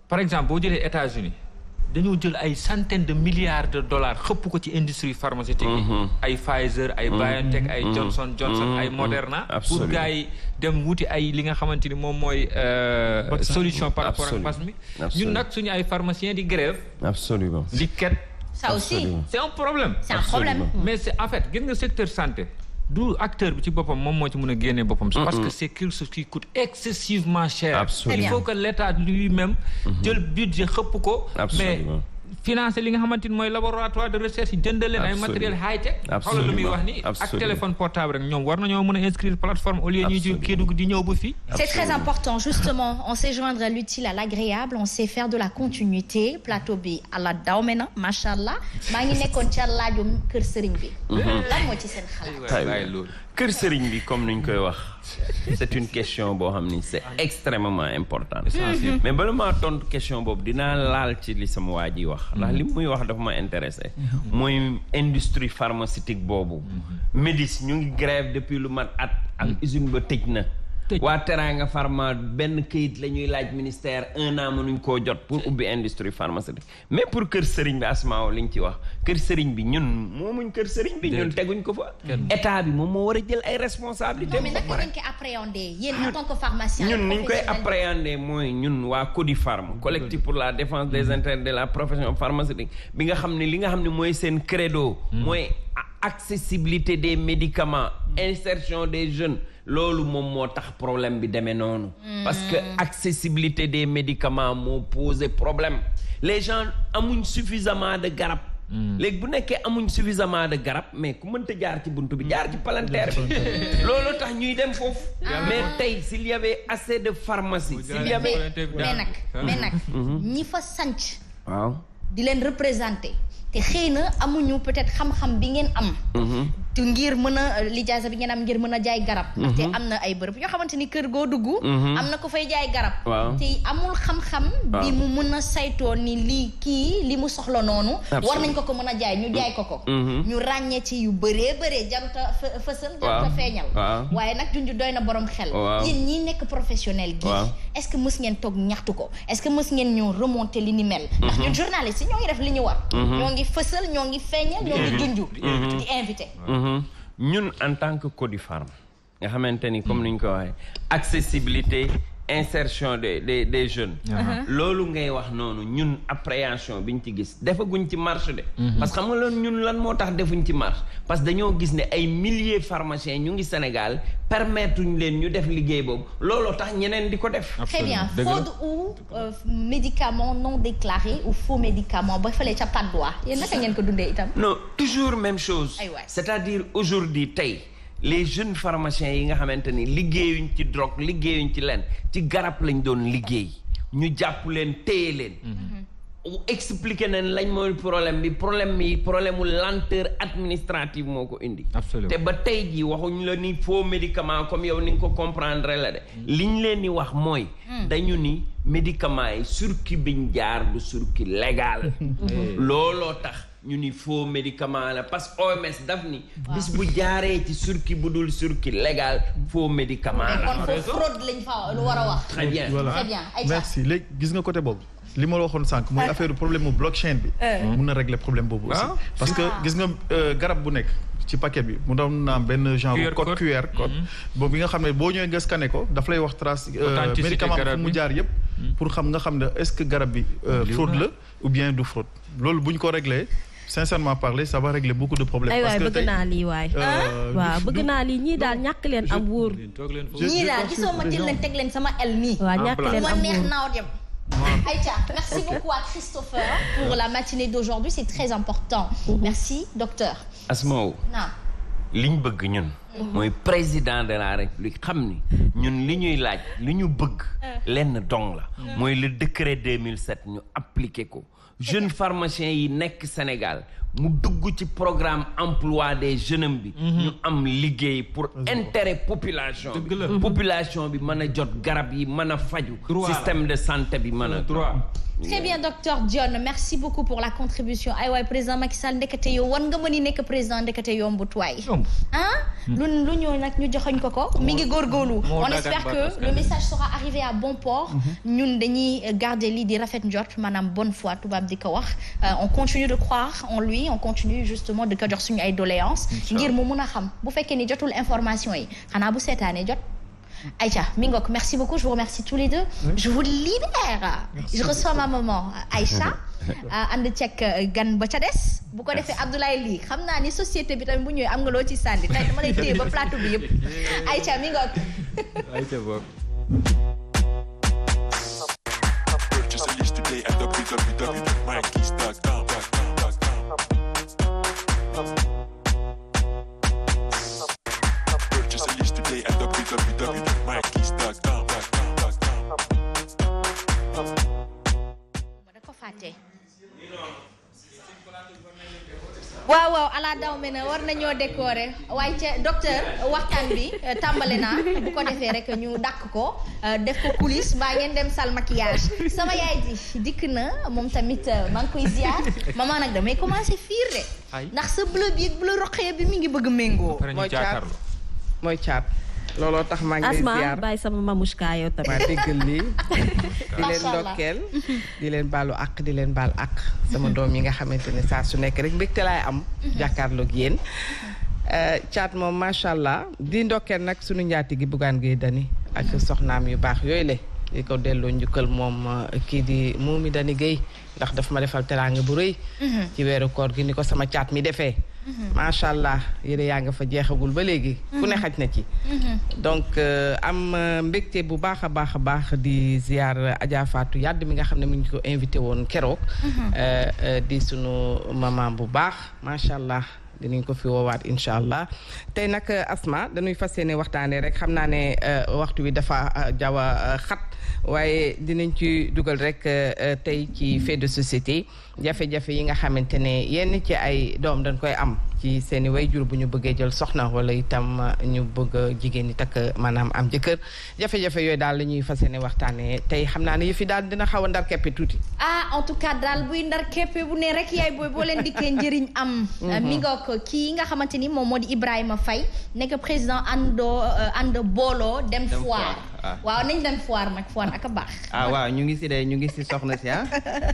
par exemple boo jëlee États-Unis dañoo jël ay centaines de milliards de dollars xëpp ko ci industrie pharmaceutique yi ay Pfizer ay BioNTech ay Johnson ay Moderna pour gars yi dem wuti ay li nga xamante ni moom mooy solution par rapport ak mbas mi ñun nag suñu ay pharmaciens di grève di ket ça aussi c'est un problème mais c'est en fait gis nga secteur santé du acteur bi ci boppam moom moo ci mën a génne boppam parce que c'est quelque chose qui coûte excessivement cher il faut que l'État lui-même jël budget xëpp ko mais financer li nga xamante ni mooy laboratoire de recherche yi jëndal leen ay matériel high-tech xoolal lu muy wax ni ak téléphone portable rek ñoom war nañoo mën a inscrire plateforme au lieu ñuy jóg Kédougou di ñëw ba fii c'est très important justement on sait joindre l'utile à l'agréable on sait faire de la continuité plateau bi àla daw me na macha allah maa ngi nekkoon ca laajum kër sëriñ bi lan moo ci seen xalaat kër sëriñ bi comme niñ koy wax c'est une question boo xam ni c'est extrêmement importante mais bala maa tontu question boobu dinaa laal ci li sama waa ji wax ndax li muy wax dafa ma intéressé mooy industrie pharmaceutique boobu Médis ñu ngi grève depuis lu mat at ak usine ba tëj na waa Teranga Pharma benn këyit la ñuy laaj ministère 1 an mënuñ koo jot pour ubbi industrie pharmaceutique mais pour kër sëriñ bi Asmaaw li ñu ci wax kër sëriñ bi ñun moomuñ kër sëriñ bi ñun teguñ ko fa état bi moom moo war a jël ay responsabilités mais naka ngeen koy appréhender yéen en tant que pharmacien ñun ni ñu koy appréhender mooy ñun waa Codifarm collectif pour la défense des intérêts de la profession pharmaceutique bi nga xam ne li nga xam ne mooy seen credo mooy accessibilité des médicaments insertion des jeunes loolu moom moo tax problème bi demee noonu parce que accessibilité des médicaments moo posé problème les gens amuñ suffisamment de garab léegi bu nekkee amuñ suffisamment de garab mais ku mënta jaar ci buntu bi jaar ci palanteer bi loolu tax ñuy dem foofu mais tey s'il y avait assez de pharmacie s'il y avait mais nag ñi fa sanc waaw di leen représenter te xëy na amuñu peut-être xam-xam bi ngeen am te ngir mën a lijaasa bi ngeen am ngir mën a jaay garab te am na ay bërëb yoo xamante ni kër goo dugg am na ko fay jaay garab te amul xam-xam bi mu mën a saytoo ni lii kii li mu soxla noonu war nañ ko mën a jaay ñu jaay ko ñu ràññee ci yu bëree jaruta fësal jaruta feeñal waaye nag junj doy na borom xel yéen ñi nekk professionnel gi est-ce que mës ngeen toog ñaxtu ko est-ce que mës ngeen ñoo remonter li ni mel ndax ñun journaliste yi ñoo ngi def li ñu war ñoo ngi fësal ñoo ngi feeñal ñoo ngi junj di invité ñun en tant que Codifarm nga xamante ni comme ni ñu ko waxee accessibilité insertion des jeunes loolu ngay wax noonu ñun appréhension bi ñu ci gis defaguñ ci marche de parce que xam nga loolu ñun lan moo tax defuñ ci marche parce que dañoo gis ne ay milliers pharmaciens ñu ngi Sénégal permettre ñu leen ñu def liggéey boobu looloo tax ñeneen di ko def très bien fraude ou médicament non déclaré ou faux médicament ba fële ca Patte d'Oie yéen naka ngeen ko dundee itam non toujours même chose c'est-à-dire aujourd'hui tey les jeunes pharmaciens yi nga xamante ni liggéeyuñ ci drogue liggéeyuñ ci leen ci garab lañ doon liggéey ñu jàpp leen téye leen expliquer nañ lañ mooy problème mu lenteur administrative moo ko indi te ba tey jii waxuñ la ni faux médicament comme yow ni nga ko comprendre la de liñ leen di wax mooy dañu ni médicaments yi circuit biñ jaar du circuit légal looloo tax ñu ni faux médicament la parce que OMS daf ni bis bu jaaree ci circuit bu dul circuit légal faux médicament la kon foofu fraude lañ fa lu war a wax très bien très bien merci léegi gis nga côté boobu li ma la waxoon sànq mooy affaire problème mu blockchain bi mun na régler problème boobu aussi parce que gis nga garab bu nekk ci paquet bi mu doon naam benn genre code QR code boobu bi nga xam ne boo ñëwee nga scanné ko daf lay wax trace médicament fu mu jaar yëpp pour nga xam ne est-ce que garab bi fraude la ou bien du fraude loolu bu ñu ko réglé sincèrement parler ça va régler beaucoup de problèmes. parce que bëgg naa lii waay. waaw bëgg naa lii ñii daal ñàkk leen am wóor. ñii daal gisoo ma jël leen teg leen sama el nii. waaw ñàkk leen am neex naaw dem. Aïcha, merci beaucoup à Christopher pour la matinée d'aujourd'hui, c'est très important. Merci, docteur. Asmao. liñ bëgg ñun mooy président de la république xam ni ñun li ñuy laaj li ñu bëgg lenn dong la mooy le décret 2007 ñu appliqué ko jeunes pharmaciens yi nekk Sénégal mu dugg ci programme emploi des jeunes bi ñu am liggéey pour intérêt population bi population bi mën a jot garab yi mën a faju système de santé bi mën a droit. Très bien docteur Dione merci beaucoup pour la contribution ay waay président Macky Sall ndekete yow war nga mën a nekk président ndekete yombut waay lu ñëw nag ñu joxoñ ko mi ngi góorgóorlu on espère que le message sera arrivé à bon port ñun dañuy garder lii di rafet njort maanaam bonne foi tubaab di ko wax on continue de croire en lui on continue justement de ko jox suñu ay doléances ngir mu mun a xam bu fekkee ni jotul information yi xanaa bu seetaanee jot Aïcha Mingok merci beaucoup je vous remercie tous les deux je vous libère je reçois ma maman Aïcha ànd ceeg gan ba ca des bu ko defee Abdoulaye lii xam naa ni société bi tamit bu ñëwee am nga loo ci sànni tey dama lay téye ba plateau bi yëpp Aïcha Mingok Aïcha bokk waaw ala daw me na war nañoo décorer waaye ca docteur waxtaan bi tàmbale naa bu ko defee rek ñu dàkk ko def ko coulisse mbaa ngeen dem salle maquillage sama yaay ji dikk na moom tamit maa ngi koy ziar maman nag damay commencé fiir de ndax sa bleu bi ak bleu roqee bi mi ngi bëgg méngoo mooy caat looloo tax maa ngi lay ziar bàyyi sama mamushka yow tamit. maa déggal lii di leen ndokkeel di leen baalu àq di leen baal àq sama doom yi nga xamante ne saa su nekk rek mbégte laay am jàkkaarloog yéen caat moom macha allah di ndokkeel nag sunu njaati gi Bougane Gueye Dany ak soxnaam yu baax yooyu le di ko delloo njukkal moom kii di Momy Dany Gueye ndax daf ma defal teraanga bu rëy ci weeru koor gi ni ko sama caat mi defee macha allah yére yaa nga fa jeexagul ba léegi ku ne xaj na ci donc am mbégte bu baax a baax di ziar Adja Fatou Yadd mi nga xam ne mu ngi ko invité woon keroog di sunu maman bu baax macha allah dinañ ko fi woowaat incha allah tey nag Asma dañuy fas yéene waxtaanee rek xam naa ne waxtu wi dafa jaw a xat waaye dinañ ci dugal rek tey ci fait de société jafe-jafe yi nga xamante ne yenn ci ay doom dañ koy am ci seeni wayjur bu ñu bëggee jël soxna wala itam ñu bëgg jigéen ñi takk maanaam am jëkkër jafe-jafe yooyu daal la ñuy fas yéene waxtaanee tey xam naa ne yëf yi daal dina xaw a ndar keppe tuuti. En tout cas daal buy ndar keppe bu ne rek yaay booy boo leen dikkee njëriñ am. mi ngoog kii nga xamante ni moom moo di Ibrahima Faye nekk président ànd booloo dem foire. waaw nañ dem foire nag foire ak a baax. waaw ñu ngi si soxna si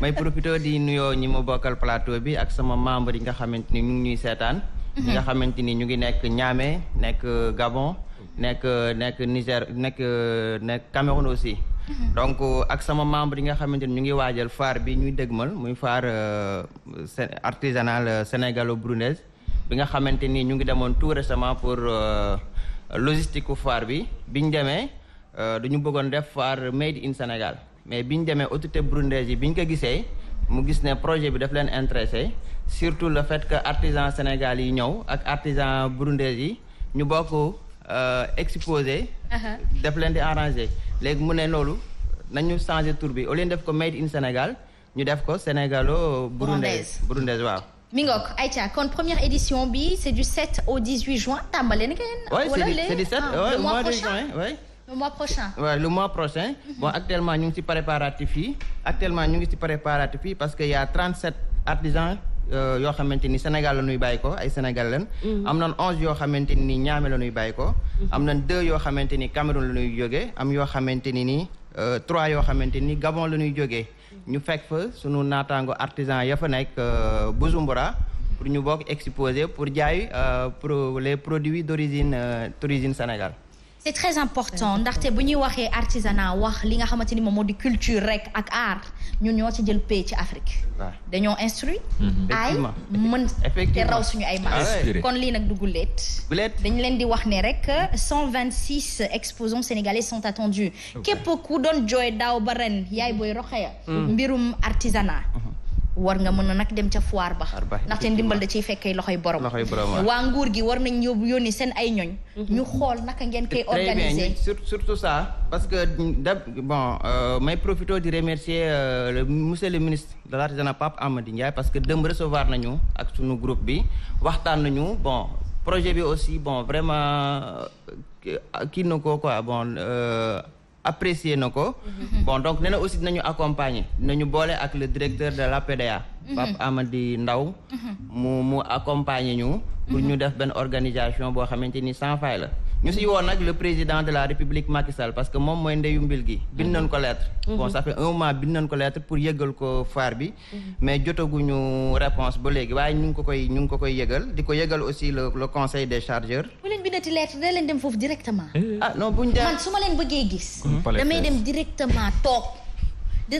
may profité di nuyoo ñi ma bokkal plateau bi ak sama membre yi nga xamante ni ñu ngi ñuy seetaan. ñi nga xamante ni ñu ngi nekk Niamey nekk Gabon nekk Niger nekk Cameroun aussi. donc ak sama membre yi nga xamante ni ñu ngi waajal foire bi ñuy dëgmal muy foire artisanale sénégalo-burundaise bi nga xamante ni ñu ngi demoon tout récemment pour logistique foire bi biñ demee dañu bëggoon def foire made in Sénégal mais biñ demee autorité burundaise yi biñ ko gisee mu gis ne projet bi daf leen intéressé surtout le fait que artisan Sénégal yi ñëw ak artisan burundaise yi ñu bokk exposé daf leen di arrangé léegi mu ne loolu nañu changé tour bi au lieu def ko made in Sénégal ñu def ko sénégalo burundaise waaw Mingok Aïcha kon première édition bi c'est du 7 au 18 juin tàmbale na ngeen c'est du 7 le mois de juin le mois prochain. Ouais, le mois prochain. Bon, actuellement, nous sommes préparatifs. Parce qu'il y a 37 artisans yoo xamante ni Sénégal la ñuy bàyyi ko ay Sénégal lañ. am nañ 11 yoo xamante ni Niamey la ñuy bàyyi ko. am nañ 2 yoo xamante ni Cameroun la ñuy jógee am yoo xamante ni 3 yoo xamante ni Gabon la ñuy jógee. ñu fekk fa sunu naataango artisan ya fa nekk Bujumbura pour ñu bokk exposer pour jaay pour les produits d'origine Sénégal. C'est très important ndaxte bu ñuy waxee artisanat wax li nga xamante ni moom moo di culture rek ak art ñun ñoo ci jël pays ci Afrique. dañoo instruit. ay mën te raw suñu ay maas. kon lii nag dugg leet. dañ leen di wax ne rek 126 exposants sénégalais sont attendus. képp ku doon jooy daaw ba ren yaay booy roxeya mbirum artisanat. war nga mën a nag dem ca foire ba ndaxte ndimbal da ciy fekkee loxoy borom waa nguur gi war nañ yónni seen ay ñoñ ñu xool naka ngeen koy organiser surtout ça parce que may profité di remercier monsieur le ministre de l'artisanat Pape Amady Ndiaye parce que dëmb recevoir nañu ak sunu groupe bi waxtaan nañu projet bi aussi vraiment kii na ko quoi apprécier na ko donc nee na aussi dinañu accompagner dinañu boole ak le directeur de la PDA Pape Amady Ndaw mu accompagner ñu pour ñu def benn organisation boo xamante ni sans faille la ñu si woon nag le président de la République Macky Sall parce que moom mooy ndeyu mbil gi bind nañ ko lettre ça fait 1 mois bind nañ ko lettre pour yëgal ko foire bi mais jotaguñu réponse ba léegi waaye ñu ngi ko koy yëgal di ko yëgal aussi le conseil des chargeurs bu leen bindati lettre da leen dem foofu directement non buñ dem man su ma leen bëggee gis damay dem directement toog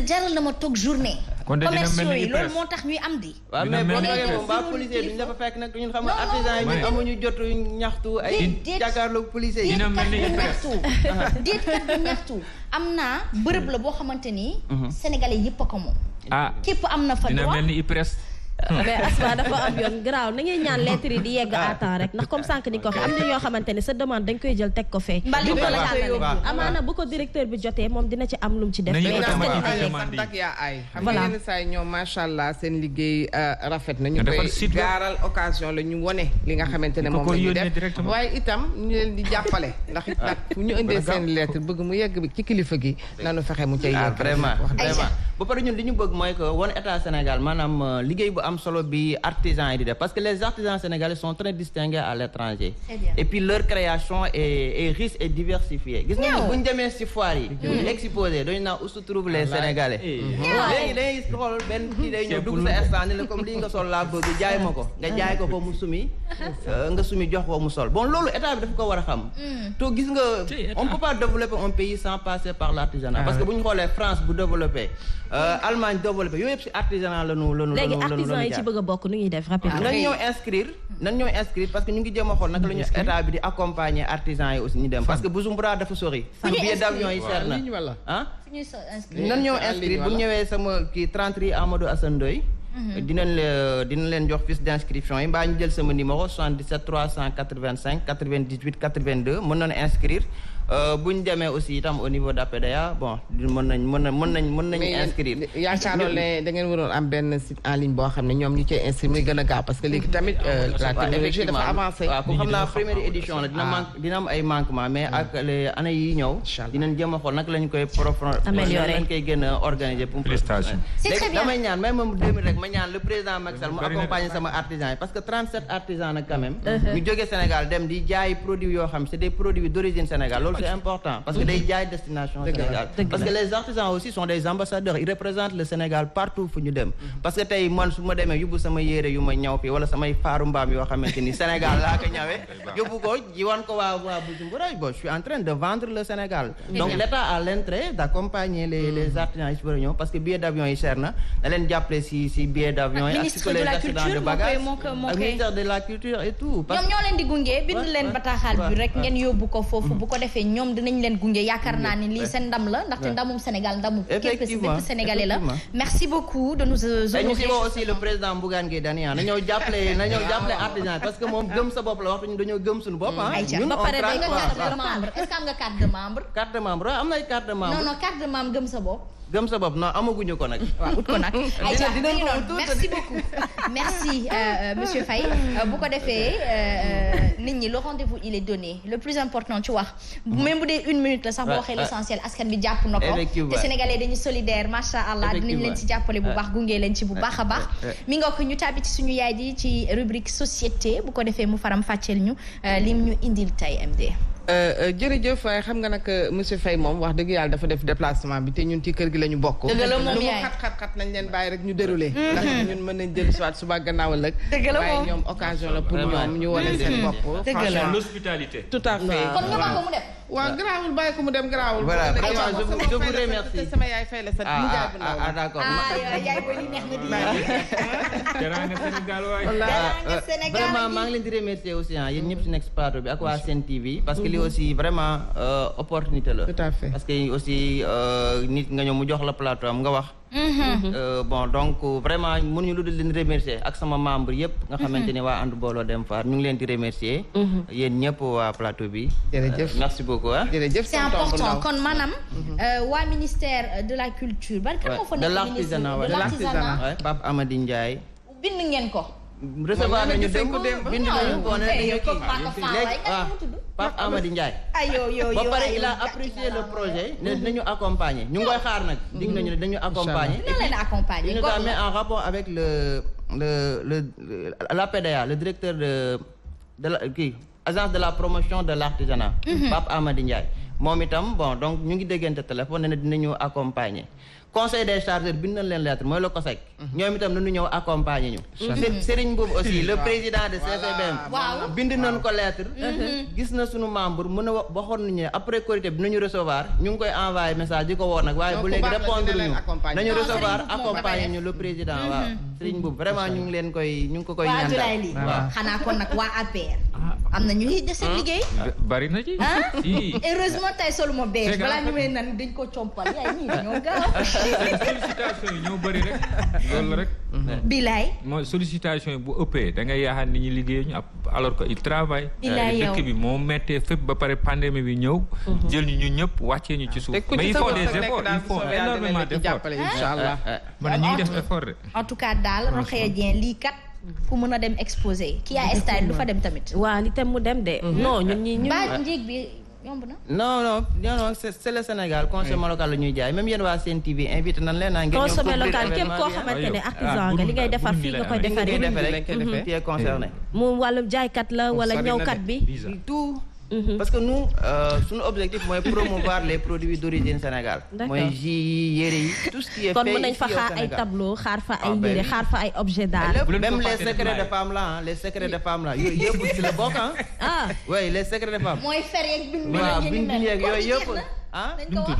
jaral na ma toog journée commerciaux yi loolu moo tax ñuy am di waaw mais boo toogee moom ba policier duñ dafa fekk nag ñun xam nga artisan yi ñun amuñu jotu ñaxtu ay jàkkaarloog policier yi déet kat bu ñaxtu am naa bërëb la boo xamante ni sénégalais yëpp a ko moom képp am na fa droit mais Asma dafa am yoon garaaw na ngeen ñaan lettre yi di yegg à temps rek ndax comme sànq ni ko waxee am na yoo xamante ne sa demande dañ koy jël teg ko fee amaana bu ko directeur bi jotee moom dina ci am lu mu ci def dak yaa ay xam nga yenn saa yi ñoom macha allah seen liggéey rafet na ñu koy gaaral occasion la ñu wone li nga xamante ne moom la ñu def waaye itam ñu leen di jàppale ndax it nag fu ñu indee seen lettre bëgg mu yegg bi ci kilifa gi nanu fexe mu cay yegg vraiment ba pare ñun li ñu bëgg mooy que woon état Sénégal maanaam liggéey bu am solo bi artisans yi di def parce que les artisans sénégalais sont très distingués à l'étranger et puis leur création est riche et diversifiée gis nga bu ñu demee ci foire yi bu ñu exposé dañu naan où se trouvent les sénégalais léegi dañuy gis xool benn kii day ñëw dugg sa stand ni la comme lii nga sol laa bëgg jaay ma ko nga jaay ko mu sumi nga sumi jox ko mu sol bon loolu état bi dafa ko war a xam to gis nga on peut pas développer un pays sans passer par l'artisanat parce que bu ñu xoolee France bu développé Allemagne développé yooyu yëpp ci artisanat léegi artisan yi ci bëgg a bokk nu ñuy def rapidement nan ñoo inscrire parce que ñu ngi jéem a xool naka la ñu état bi di accompagner artisans yi aussi ñu dem parce que Bujumbura dafa sori billet d'avion yi seer na nan ñoo inscrire bu ñëwee sama kii 33 Amadou Assane Ndoye dinañ leen jox fiche d'inscription yi mbaa ñu jël sama numéro 77 385 98 82 mën nañu inscrire bu ñu demee aussi itam au niveau d'APDA mën nañ inscrire. yaakaaroon ne da ngeen waroon am benn site en ligne boo xam ne ñoom ñu cee inscrire muy gën a gaaw parce que léegi tamit la technologie dafa avancé. waaw ku xam naa première édition la dina am ay manquement mais ak les années yi ñëw. dinañ jéem a xool naka lañ koy améliorer lañ koy gën a organiser pour léegi damay ñaan même moom 2000 rek ma ñaan le président Macky Sall mu accompagner sama artisans yi parce que 37 artisans nag quand même ñu jógee Sénégal dem di jaay produits yoo xam c'est des produits d'origine Sénégal c'est important parce que day jaay destination Sénégal parce que les artisans aussi sont des ambassadeurs ils représentent le Sénégal partout fu ñu dem parce que tey man su ma demee yóbbu sama yére yu ma ñaw fii wala samay faaru mbaam yoo xamante ni Sénégal laa ko ñawee yóbbu ko jiwan ko waa Bujumbura bon je suis en train de vendre le Sénégal donc l'État a l'intérêt d'accompagner les artisans yi parce que billet d'avion yi cher na da leen jàppale si billet d'avion yi ak si les accidents de bagages ak ministère de la culture et tout ñoom ñoo leen di gunge bind leen bataaxal bi rek ngeen yóbbu ko foofu bu ko defee ñoom dinañ leen gunge yaakaar naa ni lii seen ndam la ndaxte ndamum Sénégal ndamu képp Sénégalais la merci beaucoup de nous honorer ñu si woo aussi le président Bougane Gueye Dany na ñëw jàppale artisan parce que moom gëm sa bopp la waxtu ñu dañoo gëm suñu bopp ñun ba pare day nga carte de membre est-ce que am nga carte de membre carte de membre am na ay carte de membre non carte de membre gëm sa bopp gëm sa bopp non amaguñu ko nag. waaw ut ko nag. merci beaucoup merci monsieur Faye bu ko defee nit ñi le rendez-vous il est donné le plus important ci wax même bu dee 1 minute la sax boo waxee l'essentiel askan bi jàpp na ko te sénégalais dañu solidaire macha allah dinañ leen ci jàppale bu baax gunge leen ci bu baax a baax mi nga ko ñu tàbbi ci suñu yaay ji ci rubrique société bu ko defee mu faram fàcceel ñu lim ñu indil tay MD. jërëjëf xam nga nag monsieur Faye moom wax dëgg yàlla dafa def déplacement bi te ñun ci kër gi la ñu bokk. dëgg la moom lu mu xat nañ leen bàyyi rek ñu déroulé. ndax ñun mën nañ jël soit suba gannaaw ëllëg. dëgg la moom waaye ñoom occasion la pour ñoom ñu wane seen bopp. dëgg la l'hospitalité. tout à fait kon ñu bàyyi ko mu dem. waaw garaawul bàyyi ko mu dem garaawul. voilà je vous remercie. sama yaay fay la sa nijaay bu ndaw. d'accord. yaay booy li neex na di. Teranga Sénégal waay. Teranga Sénégal vraiment maa ngi leen di remercier aussi yéen ñëpp si nekk si plateau bi ak waa Sen TV parce que li aussi vraiment opportunité la. Tout à fait. parce que aussi nit nga ñëw mu jox la plateau am nga wax. Bon donc vraiment mënuñu lu dul leen remercier ak sama membre yëpp nga xamante ni waa ànd booloo dem faar ñu ngi leen di remercier. yéen ñëpp waa plateau bi. jërëjëf merci beaucoup ah. jërëjëf c'est important kon maanaam. waa ministère de la culture. ban kan moo fa nekk ministre de l'artisanat Pape Amady Ndiaye. bind ngeen ko. recevoir nañu démb bind nañu ko ne dañu kii léegi Pape Amady Ndiaye. ba pare il a apprécié le projet ne dinañu accompagner ñu ngi koy xaar nag. dig nañu ne dañu accompagner. dina leen accompagner. il nous a mis en rapport avec la PDA le directeur de la kii agence de la promotion de l'artisanat. Pape Amady Ndiaye moom itam bon donc ñu ngi déggante téléphone ne dinañu accompagner. conseil des chargeurs bind nañ leen lettre mooy le COSEC. ñoom itam nañu ñëw accompagner ñu. Serigne Mboup aussi le président de CCBM. waaw bind nañ ko lettre. gis na sunu membre mën a waxoon nañu ne après Korité bi nañu recevoir ñu ngi koy envoyer message di ko woo nag waaye bu léegi répondre ñu nañu recevoir accompagner ñu le président waaw. Serigne Mboup vraiment ñu ngi leen koy ñu ngi ko koy ñaan waaw xanaa kon nag waa APR. am na ñuy def seen liggéey. bari na ci. heureusement tey solu ma beige balaa ñu may nan dañ ko compal yaay ñii dañoo gaaw. sollicitation yi ñoo bëri rek loolu rek. bilaay. mooy sollicitation yi bu ëppee da ngay yaakaar nit ñi liggéey ñu alors que il travaille. yow dëkk bi moo méttee fépp ba pare pandémie bi ñëw. jël ñu ñun ñëpp wàccee ñu ci suuf. mais il faut des efforts il faut énormément d'efforts. inchallah man ñuy def effort de. en tout cas daal Rokhaya Dieng lii kat. ku mën a dem exposé kii a style du fa dem tamit. waaw li tam mu dem de. non ñun ba njéeg bi yomb na. non c'est le Sénégal consommé local la ñuy jaay même yéen waa Sen TV invité nan leen. ngeen ñëw consommé local képp koo xamante ne artisan nga li ngay defar fii nga koy defaree. tu es concerné. mu wàllum jaaykat la wala ñëwkat bi. tout. parce que nous suñu objectif mooy promouvoir les produits d'origine Sénégal. mooy jus yi yére yi tout ce qui est fait. kon mën nañ fa xaar ay tableau xaar fa ay yére xaar fa ay objet d'art. même les secrets de femmes là les secrets de femmes là yooyu yëpp ci la bokk ah. oui les secrets de femmes. mooy fer yeeg bind yeeg yooyu yëpp.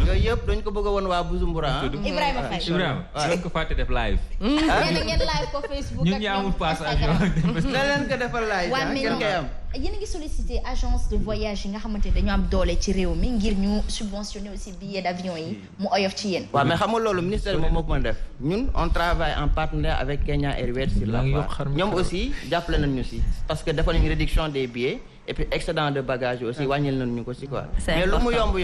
yooyu yëpp dañ ko bëgg a woon waa Bujumbura. Ibrahima Faye Ibrahima dañ ko fàtte def live. ngeen live ko Facebook. ñun ñaa amul passage. na leen ko defal live. ngeen koy am. yéen a ngi sollicité agence de voyage yi nga xamante ne dañu am doole ci réew mi ngir ñu subventionner aussi billets d'avion yi mu oyof ci yéen. waaw mais xam nga loolu ministère bi moom moo ko mën a def ñun on travaille en partenariat avec Kenya Airways sur la ñoom aussi jàppale nañ ñu si parce que defal nañu réduction des billets et puis excédent de bagage aussi wàññil nañ ñu ko si quoi. mais lu mu yomb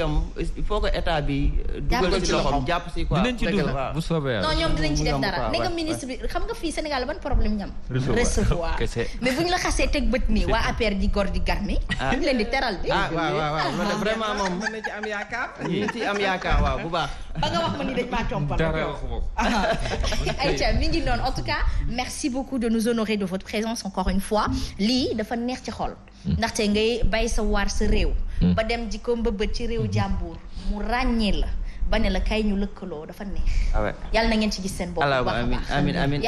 il faut que état bi dugal ci loxoom jàpp si quoi. dinañ ci dugg bu soobee non ñoom dinañ ci def dara ne nga ministre bi xam nga fii Sénégal ban problème ñam recevoir mais bu ñu la xasee teg bët nii waa APR di gor di garmi ñu leen di teral bi waaw vraiment moom mën na ci am yaakaar ñu ci am yaakaar waaw bu baax ba nga wax ma ni dañ maa compal dara waxuma ko Aïcha mi ngi noonu en tout cas merci beaucoup de nous honorer de votre présence encore une fois lii dafa neex ci xol ndaxte ngay bay sa waar sa réew ba dem di ko mbëbët ci réew jàmbur mu ràññee la ba ne la kay ñu lëkkaloo dafa neex yàlla na ngeen ci gis seen bopp bu baax a baax